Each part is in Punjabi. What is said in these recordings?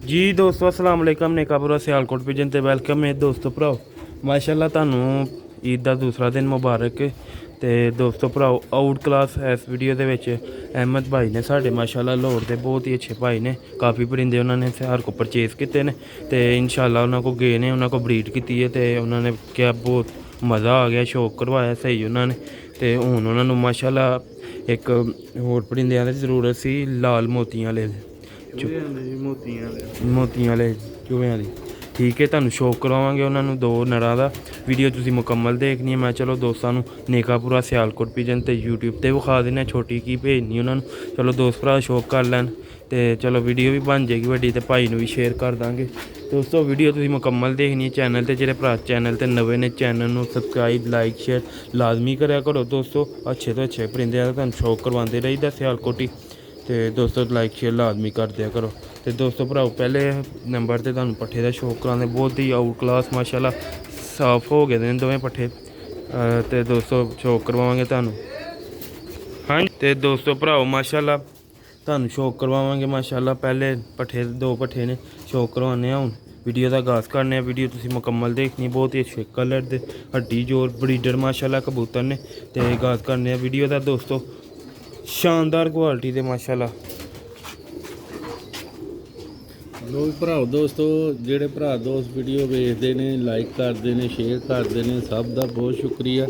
जी दोस्तों अस्सलाम वालेकुम नेकापुरा सियालकोट पिजन ते वेलकम है दोस्तों भराओ माशाल्लाह ਤੁਹਾਨੂੰ ईद ਦਾ दूसरा दिन मुबारक ਤੇ ਦੋਸਤੋ ਭਰਾਓ ਆਊਟ ਕਲਾਸ ਇਸ ਵੀਡੀਓ ਦੇ ਵਿੱਚ ਅਹਿਮਦ ਭਾਈ ਨੇ ਸਾਡੇ ਮਾਸ਼ਾਅੱਲਾ ਲਾਹੌਰ ਦੇ ਬਹੁਤ ਹੀ ਅੱਛੇ ਭਾਈ ਨੇ ਕਾਫੀ ਪਰਿੰਦੇ ਉਹਨਾਂ ਨੇ ਹਰ ਕੋ ਪਰਚੇਸ ਕੀਤੇ ਨੇ ਤੇ ਇਨਸ਼ਾਅੱਲਾ ਉਹਨਾਂ ਕੋ ਗਏ ਨੇ ਉਹਨਾਂ ਕੋ ਬਰੀਡ ਕੀਤੀ ਹੈ ਤੇ ਉਹਨਾਂ ਨੇ ਕਿਹਾ ਬਹੁਤ ਮਜ਼ਾ ਆ ਗਿਆ ਸ਼ੌਕ ਕਰਵਾਇਆ ਸਹੀ ਉਹਨਾਂ ਨੇ ਤੇ ਹੁਣ ਉਹਨਾਂ ਨੂੰ ਮਾਸ਼ਾਅੱਲਾ ਇੱਕ ਹੋਰ ਪਰਿੰਦਿਆਂ ਦੀ ਜ਼ਰੂਰਤ ਸੀ ਲਾਲ ਮੋਤੀਆਂ ਵਾਲੇ ਮੋਤੀਆਂ ਵਾਲੇ ਚੂਹਿਆਂ ਦੀ ਠੀਕ ਹੈ ਤੁਹਾਨੂੰ ਸ਼ੌਕ ਕਰਵਾਵਾਂਗੇ ਉਹਨਾਂ ਨੂੰ ਦੋ ਨਰਾਂ ਦਾ ਵੀਡੀਓ ਤੁਸੀਂ ਮੁਕੰਮਲ ਦੇਖਣੀ ਹੈ। ਮੈਂ ਚਲੋ ਦੋਸਤਾਂ ਨੂੰ ਨੇਕਾਪੁਰਾ ਸਿਆਲਕੋਟ ਪਿਜਨ ਤੇ YouTube ਤੇ ਵਿਖਾ ਦੇਣਾ ਛੋਟੀ ਕੀ ਭੇਜਣੀ ਉਹਨਾਂ ਨੂੰ ਚਲੋ ਦੋਸਤ ਭਰਾ ਸ਼ੌਕ ਕਰ ਲੈਣ ਤੇ ਚਲੋ ਵੀਡੀਓ ਵੀ ਬਣ ਜਾਏਗੀ ਵੱਡੀ ਤੇ ਭਾਈ ਨੂੰ ਵੀ ਸ਼ੇਅਰ ਕਰ ਦਾਂਗੇ। ਦੋਸਤੋ ਵੀਡੀਓ ਤੁਸੀਂ ਮੁਕੰਮਲ ਦੇਖਣੀ ਹੈ। ਚੈਨਲ ਤੇ ਜਿਹੜੇ ਭਰਾ ਚੈਨਲ ਤੇ ਨਵੇਂ ਨੇ ਚੈਨਲ ਨੂੰ ਸਬਸਕ੍ਰਾਈਬ ਲਾਈਕ ਸ਼ੇਅਰ ਲਾਜ਼ਮੀ ਕਰਿਆ ਕਰੋ ਦੋਸਤੋ ਅੱਛੇ ਤੋਂ ਅੱਛੇ ਪਰਿੰਦਿਆਂ ਦਾ ਤੁਹਾਨੂੰ ਸ਼ੌਕ ਕਰਵਾਉਂਦੇ ਰਹੀਦਾ ਸਿਆਲਕੋਟੀ ਤੇ ਦੋਸਤੋ ਲਾਈਕ ਸ਼ੇਅਰ ਲਾਜ਼ਮੀ ਕਰ ਦਿਆ ਕਰੋ। ਤੇ ਦੋਸਤੋ ਭਰਾਓ ਪਹਿਲੇ ਨੰਬਰ ਤੇ ਤੁਹਾਨੂੰ ਪੱਠੇ ਦਾ ਸ਼ੌਕ ਕਰਾਉਂਦੇ ਬਹੁਤ ਹੀ ਆਊਟ ਕਲਾਸ ਮਾਸ਼ਾਅੱਲਾ ਸਾਫ਼ ਹੋ ਗਏ ਨੇ ਦੋਵੇਂ ਪੱਠੇ ਤੇ ਦੋਸਤੋ ਸ਼ੌਕ ਕਰਵਾਵਾਂਗੇ ਤੁਹਾਨੂੰ ਹਾਂਜੀ ਤੇ ਦੋਸਤੋ ਭਰਾਓ ਮਾਸ਼ਾਅੱਲਾ ਤੁਹਾਨੂੰ ਸ਼ੌਕ ਕਰਵਾਵਾਂਗੇ ਮਾਸ਼ਾਅੱਲਾ ਪਹਿਲੇ ਪੱਠੇ ਦੋ ਪੱਠੇ ਨੇ ਸ਼ੌਕ ਕਰਵਾਉਂਦੇ ਆ ਹੁਣ ਵੀਡੀਓ ਦਾ ਆਗਾਜ਼ ਕਰਨੇ ਆ ਵੀਡੀਓ ਤੁਸੀਂ ਮੁਕੰਮਲ ਦੇਖਣੀ ਬਹੁਤ ਹੀ ਅੱਛੇ ਕਲਰ ਦੇ ਹੱਡੀ ਜੋਰ ਬਰੀਡਰ ਮਾਸ਼ਾਅੱਲਾ ਕਬੂਤਰ ਨੇ ਤੇ ਆਗਾਜ਼ ਕਰਨੇ ਆ ਵੀਡੀਓ ਦਾ ਦੋਸਤੋ शानदार क्वालिटी दे माशाल्लाह लो भराओ दोस्तों जेड़े भरा दोस्त वीडियो वेखते ने लाइक करते हैं शेयर करते हैं सब का बहुत शुक्रिया।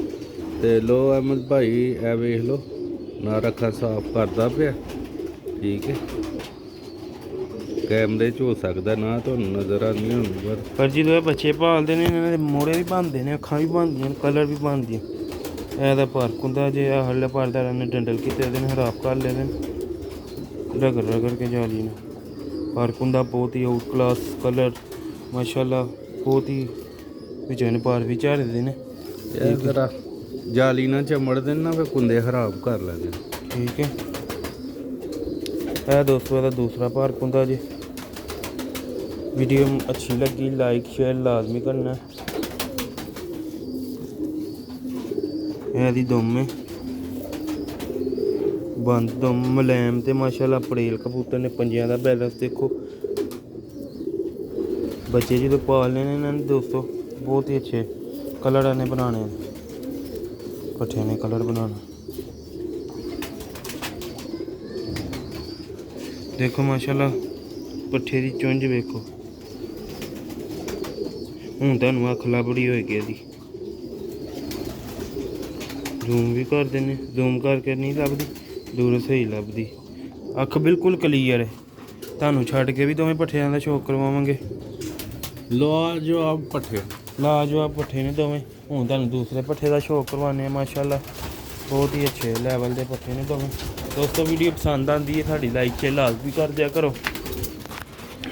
तो लो अहमद भाई ए वेख लो ना रखा साफ करता पे ठीक है कैमरे च हो सकता ना तो नज़र आनी होनी पर जो बच्चे पालते हैं इन्होंने मोड़े भी बनते हैं अखा भी बनदियां कलर भी बनदियां ਇਹਦਾ ਪਾਰਕ ਹੁੰਦਾ ਜੇ ਆ ਹੱਲੇ ਪਾਰਦਾਰਾਂ ਨੇ ਡੰਡਲ ਕੀਤੇ ਇਹਦੇ ਨੇ ਖਰਾਬ ਕਰ ਲਏ ਨੇ ਰਗੜ ਰਗੜ ਕੇ ਜਾਲੀ ਨੇ ਪਾਰਕ ਹੁੰਦਾ ਬਹੁਤ ਹੀ ਆਊਟ ਕਲਾਸ ਕਲਰ ਮਾਸ਼ਾਅੱਲਾ ਬਹੁਤ ਹੀ ਵਿਚਾਰੇ ਪਾਰ ਵੀ ਝਾੜਦੇ ਨੇ ਇਹ ਜ਼ਰਾ ਜਾਲੀ ਨਾ ਚਮੜ ਦੇਣ ਨਾ ਫੇ ਕੁੰਦੇ ਖਰਾਬ ਕਰ ਲੈਂਦੇ ਠੀਕ ਹੈ। ਇਹ ਦੋਸਤੋ ਇਹਦਾ ਦੂਸਰਾ ਪਾਰਕ ਹੁੰਦਾ ਜੀ ਵੀਡੀਓ ਅੱਛੀ ਲੱਗੀ ਲਾਈਕ ਸ਼ੇਅਰ ਲਾਜ਼ਮੀ ਕਰਨਾ। ਇਹਦੀ ਦੁੰਮ ਬੰਦ ਦੁੰਮ ਮੁਲਾਇਮ ਤੇ ਮਾਸ਼ਾਅੱਲਾ ਪੜੇਲ ਕਬੂਤਰ ਨੇ ਪੰਜਿਆਂ ਦਾ ਬੈਲੈਂਸ ਦੇਖੋ ਬੱਚੇ ਜਦੋਂ ਪਾਲ ਲੈਣੇ ਇਹਨਾਂ ਨੇ ਦੋਸਤੋ ਬਹੁਤ ਹੀ ਅੱਛੇ ਕਲਰਾਂ ਨੇ ਬਣਾਉਣੇ ਪੱਠਿਆਂ ਨੇ ਕਲਰ ਬਣਾਉਣਾ ਦੇਖੋ ਮਾਸ਼ਾਅੱਲਾ ਪੱਠੇ ਦੀ ਚੁੰਝ ਵੇਖੋ ਹੁਣ ਤੁਹਾਨੂੰ ਅੱਖ ਬੜੀ ਹੋਏਗੀ ਇਹਦੀ ਜ਼ੂਮ ਵੀ ਕਰ ਦਿੰਦੇ ਜ਼ੂਮ ਕਰਕੇ ਨਹੀਂ ਲੱਭਦੀ ਦੂਰੋਂ ਸਹੀ ਲੱਭਦੀ ਅੱਖ ਬਿਲਕੁਲ ਕਲੀਅਰ ਹੈ ਤੁਹਾਨੂੰ ਛੱਡ ਕੇ ਵੀ ਦੋਵੇਂ ਪੱਠਿਆਂ ਦਾ ਸ਼ੌਕ ਕਰਵਾਵਾਂਗੇ। ਲਾਜਵਾਬ ਪੱਠੇ ਲਾਜਵਾਬ ਪੱਠੇ ਨੇ ਦੋਵੇਂ ਹੁਣ ਤੁਹਾਨੂੰ ਦੂਸਰੇ ਪੱਠੇ ਦਾ ਸ਼ੌਕ ਕਰਵਾਉਂਦੇ ਆ ਮਾਸ਼ਾਅੱਲਾ ਬਹੁਤ ਹੀ ਅੱਛੇ ਲੈਵਲ ਦੇ ਪੱਠੇ ਨੇ ਦੋਵੇਂ। ਦੋਸਤੋ ਵੀਡੀਓ ਪਸੰਦ ਆਉਂਦੀ ਹੈ ਸਾਡੀ ਲਾਈਕ ਤੇ ਲਾਜ਼ਮੀ ਕਰ ਦਿਆ ਕਰੋ।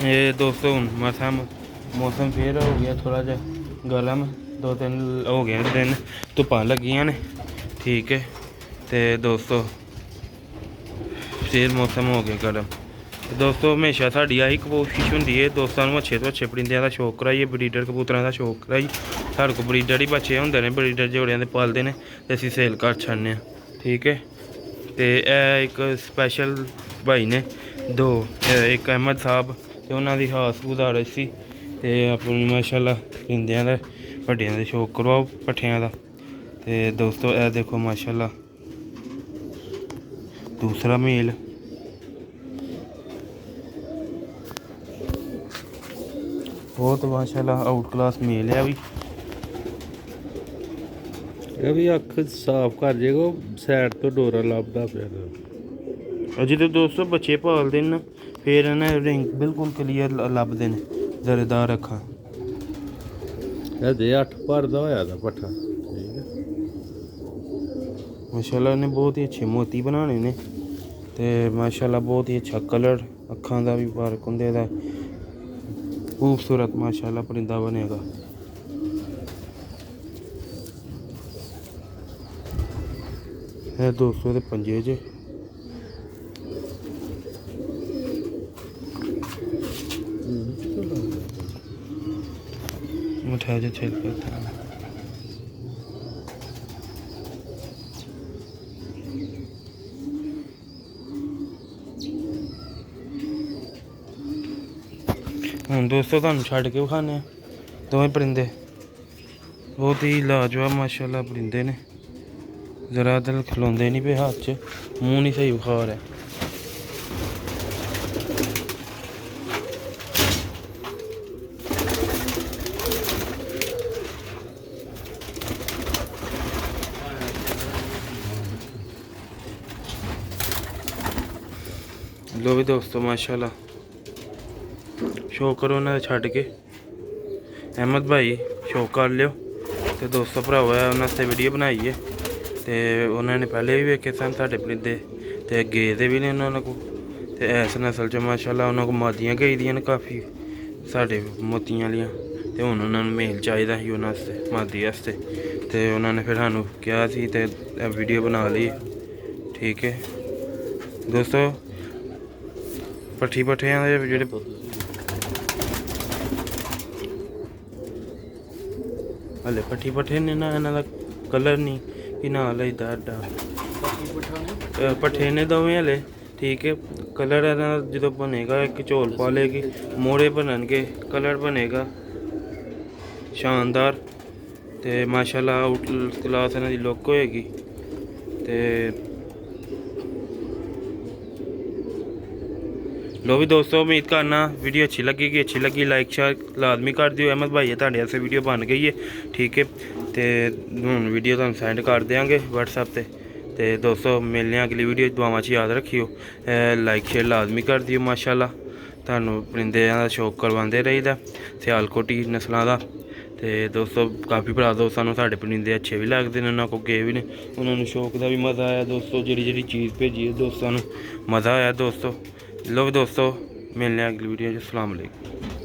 ਇਹ ਦੋਸਤੋ ਹੁਣ ਮੌਸਮ ਫੇਰ ਹੋ ਗਿਆ ਥੋੜ੍ਹਾ ਜਿਹਾ ਗਰਮ 2-3 ਹੋ ਗਏ ਦਿਨ ਧੁੱਪਾਂ ਲੱਗੀਆਂ ਨੇ ठीक है। तो दोस्तों फिर मौसम हो गया गर्म दोस्तों हमेशा साड़ी आई कोशिश होंगी है दोस्तों अच्छे तो अच्छे परिंदे का शौक कराइए ब्रीडर कबूतरों का शौक कराइए साढ़े को ब्रीडर ही बच्चे होंगे ने ब्रीडर जोड़ियां के पालते हैं तो असीं सेल कर छड़ने ठीक है। तो यह एक स्पैशल भाई ने दो एक अहमद साहब तो उन्होंने खास गुजारिश सी तो अपनी माशाअल्लाह परिंदियां का वड्डियां का शौक करवाओ पट्ठियां का। तो दोस्तों यह देखो माशाल्लाह दूसरा मेल बहुत माशाल्लाह आउट क्लास मेल है भी अख साफ कर जेगा साइड तो डोरा लभदा पिया अजे तो दोस्तों बच्चे पालते हैं फिर इन्हें रिंग बिल्कुल क्लीयर लभदे ने जरेदार अखा दे 8 भरदा होया दा पट्ठा माशाल्लाह ने बहुत ही अच्छे मोती बनाने ने ते माशाल्लाह बहुत ही अच्छा कलर अखां दा भी फर्क होंदे दा खूबसूरत माशाल्लाह परिंदा बनेगा। है दोस्तों दे पंजे च मिठाई च छिलका ਹੁਣ ਦੋਸਤੋ ਤੁਹਾਨੂੰ ਛੱਡ ਕੇ ਵਿਖਾਉਂਦੇ ਹਾਂ ਦੋਵੇਂ ਪਰਿੰਦੇ। ਬਹੁਤ ਹੀ ਲਾਜਵਾਬ ਮਾਸ਼ਾਅੱਲਾ ਪਰਿੰਦੇ ਨੇ। ਜ਼ਰਾ ਦਿਲ ਖਲੋਂਦੇ ਨਹੀਂ ਪਏ ਹੱਥ 'ਚ, ਮੂੰਹ ਨਹੀਂ ਸਹੀ ਵਿਖਾ ਰਿਹਾ। ਲੋ ਵੀ ਦੋਸਤੋ ਮਾਸ਼ਾਅੱਲਾ ਸ਼ੌਕ ਕਰੋ ਉਹਨਾਂ ਦਾ ਛੱਡ ਕੇ। ਅਹਿਮਦ ਭਾਈ ਸ਼ੌਕ ਕਰ ਲਿਓ। ਤੇ ਦੋਸਤੋ ਭਰਾਵੋ ਉਹਨਾਂ ਵਾਸਤੇ ਵੀਡੀਓ ਬਣਾਈ ਹੈ ਤੇ ਉਹਨਾਂ ਨੇ ਪਹਿਲੇ ਵੀ ਵੇਖੇ ਸਨ ਸਾਡੇ ਪਰਿੰਦੇ ਤੇ ਅੱਗੇ ਦੇ ਵੀ ਨੇ ਉਹਨਾਂ ਕੋਲ। ਤੇ ਇਸ ਨਸਲ 'ਚ ਮਾਸ਼ਾਅੱਲਾ ਉਹਨਾਂ ਕੋਲ ਮਾਦੀਆਂ ਗਈ ਦੀਆਂ ਨੇ ਕਾਫੀ ਸਾਡੇ ਮੋਤੀਆਂ ਵਾਲੀਆਂ। ਤੇ ਹੁਣ ਉਹਨਾਂ ਨੂੰ ਮੇਲ ਚਾਹੀਦਾ ਸੀ ਉਹਨਾਂ ਵਾਸਤੇ, ਮਾਦੀ ਵਾਸਤੇ। ਤੇ ਉਹਨਾਂ ਨੇ ਫਿਰ ਸਾਨੂੰ ਕਿਹਾ ਸੀ ਤੇ ਵੀਡੀਓ ਬਣਾ ਲਈ। ਠੀਕ ਹੈ ਦੋਸਤੋ, ਪੱਠਿਆਂ ਦੇ ਜਿਹੜੇ ਹਲੇ ਪੱਠੇ ਨੇ ਨਾ, ਇਹਨਾਂ ਦਾ ਕਲਰ ਨਹੀਂ ਕਿ ਨਾ ਲਈਦਾ ਅੱਡਾ। ਪੱਠੇ ਨੇ ਦੋਵੇਂ ਹਲੇ। ਠੀਕ ਹੈ, ਕਲਰ ਇਹਨਾਂ ਦਾ ਜਦੋਂ ਬਣੇਗਾ, ਇੱਕ ਝੋਲ ਪਾ ਲੇਗੀ, ਮੋੜੇ ਬਣਨਗੇ, ਕਲਰ ਬਣੇਗਾ ਸ਼ਾਨਦਾਰ। ਤੇ ਮਾਸ਼ਾਅੱਲਾ ਆਊਟ ਕਲਾਸ ਇਹਨਾਂ ਦੀ ਲੁੱਕ ਹੋਏਗੀ। ਤੇ ਲੋ ਵੀ ਦੋਸਤੋ, ਉਮੀਦ ਕਰਨਾ ਵੀਡੀਓ ਅੱਛੀ ਲੱਗੀ ਲਾਈਕ ਸ਼ੇਅਰ ਲਾਜ਼ਮੀ ਕਰ ਦਿਓ। ਅਹਿਮਦ ਭਾਈ ਤੁਹਾਡੇ ਵਾਸਤੇ ਵੀਡੀਓ ਬਣ ਗਈ ਹੈ। ਠੀਕ ਹੈ, ਤੇ ਹੁਣ ਵੀਡੀਓ ਤੁਹਾਨੂੰ ਸੈਂਡ ਕਰ ਦਿਆਂਗੇ WhatsApp ਤੇ ਦੋਸਤੋ ਮਿਲਦੇ ਹਾਂ ਅਗਲੀ ਵੀਡੀਓ। ਦੁਆਵਾਂ 'ਚ ਯਾਦ ਰੱਖਿਓ, ਲਾਈਕ ਸ਼ੇਅਰ ਲਾਜ਼ਮੀ ਕਰ ਦਿਓ। ਮਾਸ਼ਾਅੱਲਾ ਤੁਹਾਨੂੰ ਪਰਿੰਦਿਆਂ ਦਾ ਸ਼ੌਕ ਕਰਵਾਉਂਦੇ ਰਹੀਦਾ, ਸਿਆਲਕੋਟੀ ਨਸਲਾਂ ਦਾ। ਤੇ ਦੋਸਤੋ ਕਾਫੀ ਭਰਾ ਦੋਸਤਾਂ ਨੂੰ ਸਾਡੇ ਪਰਿੰਦੇ ਅੱਛੇ ਵੀ ਲੱਗਦੇ ਨੇ, ਉਹਨਾਂ ਕੋਲ ਗਏ ਵੀ ਨੇ, ਉਹਨਾਂ ਨੂੰ ਸ਼ੌਕ ਦਾ ਵੀ ਮਜ਼ਾ ਆਇਆ ਦੋਸਤੋ। ਜਿਹੜੀ ਚੀਜ਼ ਭੇਜੀ ਹੈ ਦੋਸਤਾਂ ਨੂੰ ਮਜ਼ਾ ਆਇਆ ਦੋਸਤੋ। ਲੋ ਦੋਸਤੋ ਮਿਲਦੇ ਹਾਂ ਅਗਲੀ ਵੀਡੀਓ 'ਚ। ਅਸਲਾਮ ਵਾਲੇਕੁਮ।